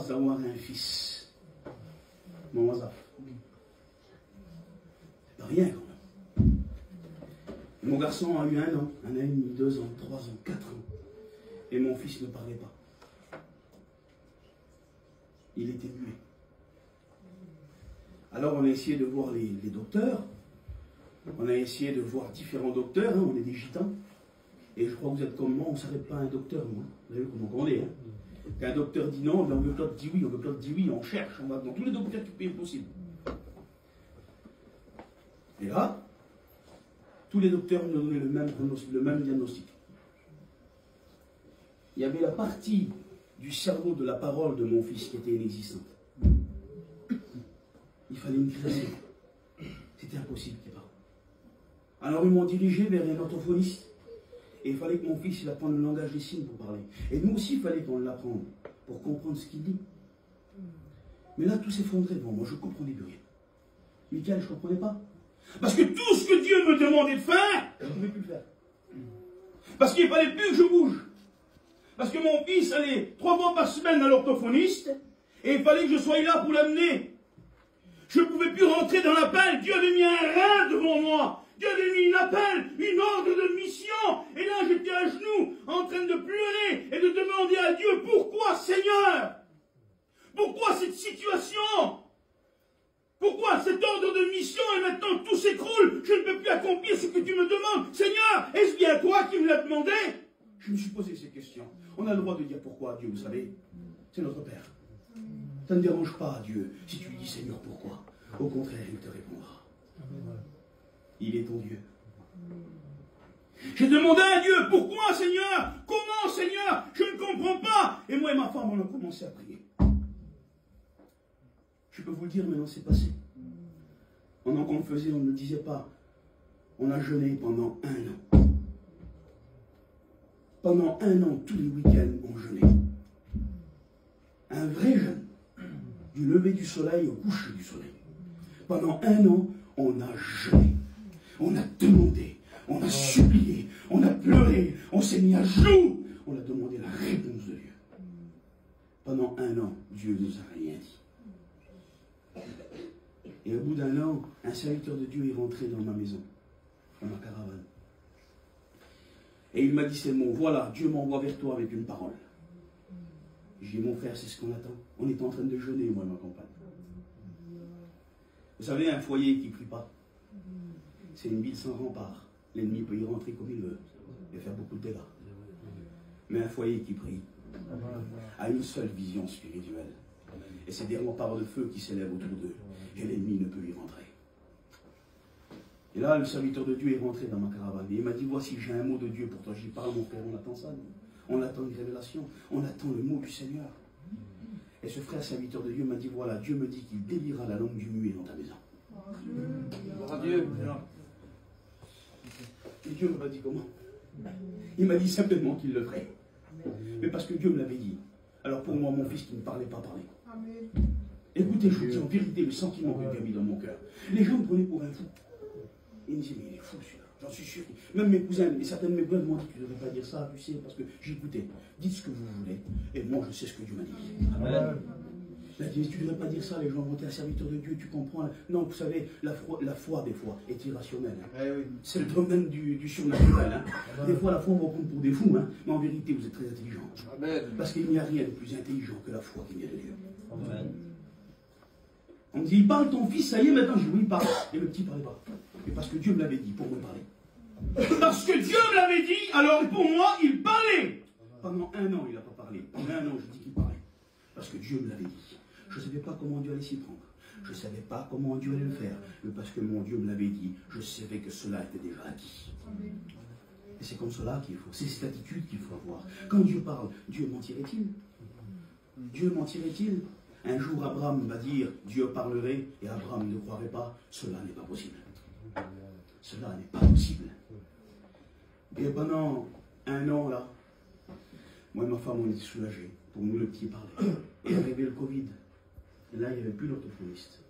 d'avoir un fils. Mon hasard. C'est rien quand même. Mon garçon a eu 1 an, 1 an et demi, 2 ans, 3 ans, 4 ans. Et mon fils ne parlait pas. Il était muet. Alors on a essayé de voir les docteurs. On a essayé de voir différents docteurs. Hein, on est des gitans. Et je crois que vous êtes comme moi, on ne s'arrête pas à un docteur, moi. Vous avez vu comment on est. Hein. Qu'un docteur dit non, on veut que l'autre dit oui, on veut que l'autre dit oui, on cherche, on va dans tous les docteurs qui sont possibles. Et là, tous les docteurs nous ont donné le même diagnostic. Il y avait la partie du cerveau de la parole de mon fils qui était inexistante. Il fallait une création. C'était impossible qu'il parle. Alors ils m'ont dirigé vers un orthophoniste. Et il fallait que mon fils il apprenne le langage des signes pour parler. Et nous aussi, il fallait qu'on l'apprenne pour comprendre ce qu'il dit. Mais là, tout s'effondrait devant moi. Je ne comprenais plus rien. Michael, je ne comprenais pas. Parce que tout ce que Dieu me demandait de faire, je ne pouvais plus le faire. Parce qu'il ne fallait plus que je bouge. Parce que mon fils allait 3 fois par semaine à l'orthophoniste, et il fallait que je sois là pour l'amener. Je ne pouvais plus rentrer dans l'appel. Dieu avait mis un rein devant moi. Dieu avait mis une appel, une ordre de mission. Et là, j'étais à genoux, en train de pleurer et de demander à Dieu, pourquoi, Seigneur? Pourquoi cette situation? Pourquoi cet ordre de mission et maintenant tout s'écroule? Je ne peux plus accomplir ce que tu me demandes. Seigneur, est-ce bien toi qui me l'as demandé? Je me suis posé ces questions. On a le droit de dire pourquoi, Dieu, vous savez. C'est notre Père. Ça ne dérange pas Dieu si tu lui dis, Seigneur, pourquoi? Au contraire, il te répondra. Il est ton Dieu. J'ai demandé à Dieu, pourquoi Seigneur? Comment Seigneur? Je ne comprends pas. Et moi et ma femme, on a commencé à prier. Je peux vous le dire, maintenant c'est passé. Pendant qu'on le faisait, on ne le disait pas. On a jeûné pendant 1 an. Pendant 1 an, tous les week-ends, on jeûnait. Un vrai jeûne. Du lever du soleil au coucher du soleil. Pendant 1 an, on a jeûné. On a demandé, on a supplié, on a pleuré, on s'est mis à genoux. On a demandé la réponse de Dieu. Pendant 1 an, Dieu ne nous a rien dit. Et au bout d'1 an, un serviteur de Dieu est rentré dans ma maison, dans ma caravane. Et il m'a dit ces mots, voilà, Dieu m'envoie vers toi avec une parole. J'ai dit, mon frère, c'est ce qu'on attend. On est en train de jeûner, moi et ma compagne. Vous savez, un foyer qui ne prie pas, c'est une ville sans rempart. L'ennemi peut y rentrer comme il veut et faire beaucoup de dégâts. Mais un foyer qui prie a une seule vision spirituelle. Et c'est des remparts de feu qui s'élèvent autour d'eux. Et l'ennemi ne peut y rentrer. Et là, le serviteur de Dieu est rentré dans ma caravane. Et il m'a dit, voici, j'ai un mot de Dieu pour toi. J'y parle, mon frère, on attend ça. Nous. On attend une révélation. On attend le mot du Seigneur. Et ce frère serviteur de Dieu m'a dit, voilà, Dieu me dit qu'il délira la langue du muet dans ta maison. Gloire à Dieu. Et Dieu ne m'a dit comment? Il m'a dit simplement qu'il le ferait. Mais parce que Dieu me l'avait dit. Alors pour moi, mon fils qui ne parlait pas parlait. Écoutez, je vous dis en vérité le sentiment que Dieu a mis dans mon cœur. Les gens me prenaient pour un fou. Ils me disaient, mais il est fou celui-là. J'en suis sûr. Même mes cousins, et certains de mes cousins m'ont dit, tu ne devrais pas dire ça, tu sais, parce que j'écoutais. Dites ce que vous voulez, et moi je sais ce que Dieu m'a dit. Amen. Il a dit, tu ne devrais pas dire ça, les gens vont être un serviteur de Dieu, tu comprends? Non, vous savez, la foi des fois, est irrationnelle. Hein. Oui. C'est le domaine du surnaturel. Hein. Des fois, la foi, on va prendre pour des fous, hein. Mais en vérité, vous êtes très intelligents. Parce qu'il n'y a rien de plus intelligent que la foi qui vient de Dieu. Amen. On me dit, il parle ton fils, ça y est, maintenant, je dis, oui, il parle. Et le petit ne parlait pas. Et parce que Dieu me l'avait dit, pour me parler. Parce que Dieu me l'avait dit, alors pour moi, il parlait. Pendant 1 an, il n'a pas parlé. Pendant 1 an, je dis qu'il parlait. Parce que Dieu me l'avait dit. Je ne savais pas comment Dieu allait s'y prendre. Je ne savais pas comment Dieu allait le faire. Mais parce que mon Dieu me l'avait dit, je savais que cela était déjà acquis. Et c'est comme cela qu'il faut. C'est cette attitude qu'il faut avoir. Quand Dieu parle, Dieu mentirait-il? Dieu mentirait-il? Un jour, Abraham va dire, Dieu parlerait, et Abraham ne croirait pas. Cela n'est pas possible. Cela n'est pas possible. Et pendant 1 an, là, moi et ma femme, on était soulagés. Pour nous, le petit parlait. Et arrivé le Covid. Et là, il n'y avait plus l'orthophoniste.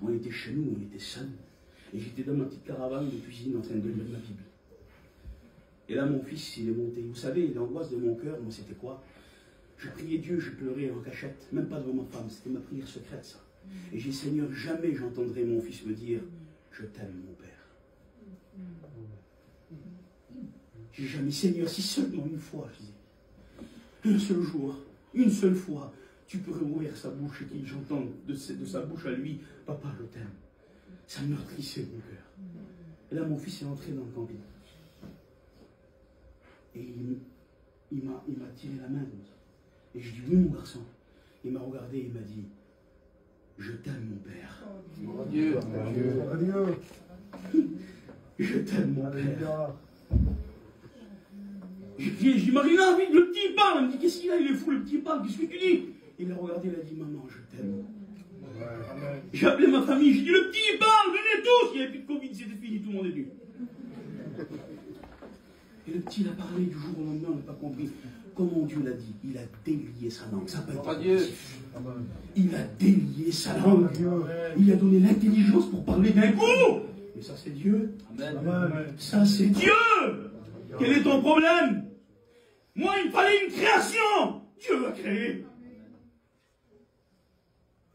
On était chez nous, on était seuls. Et j'étais dans ma petite caravane de cuisine en train de lire ma Bible. Et là, mon fils, il est monté. Vous savez, l'angoisse de mon cœur, moi, c'était quoi? Je priais Dieu, je pleurais en cachette, même pas devant ma femme, c'était ma prière secrète ça. Et j'ai dit, Seigneur, jamais j'entendrai mon fils me dire, je t'aime mon Père. J'ai jamais, Seigneur, si seulement une fois, je dis, un seul jour, une seule fois, tu peux rouvrir sa bouche et qu'il j'entende de sa bouche à lui, papa, je t'aime. Ça meurtrissait mon cœur. Et là, mon fils est entré dans le camping. Et il m'a tiré la main comme ça. Et je dis, oui, mon garçon. Il m'a regardé et il m'a dit, je t'aime, mon Père. Adieu. Adieu. Je t'aime, mon Père. Je dis, Marina, vite, le petit parle. Il me dit, qu'est-ce qu'il a? Il est fou, le petit parle. Qu'est-ce que tu dis? Il a regardé, il a dit, maman, je t'aime. J'ai appelé ma famille, j'ai dit, le petit parle, venez tous. Il n'y avait plus de Covid, c'était fini, tout le monde est venu. Et le petit, il a parlé du jour au lendemain, on n'a pas compris. Comment Dieu l'a dit, il a délié sa langue. Ça n'a pas été positif. Il a délié sa langue. Il a donné l'intelligence pour parler d'un coup. Mais ça, c'est Dieu. Amen. Ça, c'est Dieu. Quel est ton problème? Moi, il me fallait une création. Dieu l'a créé.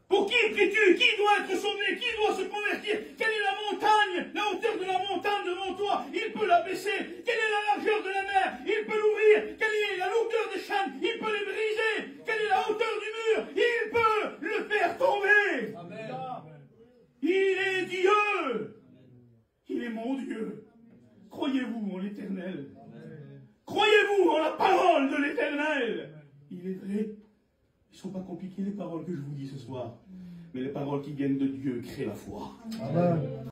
Pour qui pries-tu? Qui doit être sauvé? Qui doit se convertir? Quelle est la montagne? La hauteur de la montagne devant toi? Il peut la baisser. Quelle est la largeur de la mer? Il peut l'ouvrir. Quelle est la longueur des chaînes? Il peut les briser. Quelle est la hauteur du mur? Il peut le faire tomber. Amen. Il est Dieu. Il est mon Dieu. Croyez-vous en l'Éternel. Croyez-vous en la parole de l'Éternel. Il est vrai. Ils ne sont pas compliquées les paroles que je vous dis ce soir. Mais les paroles qui viennent de Dieu créent la foi. Amen.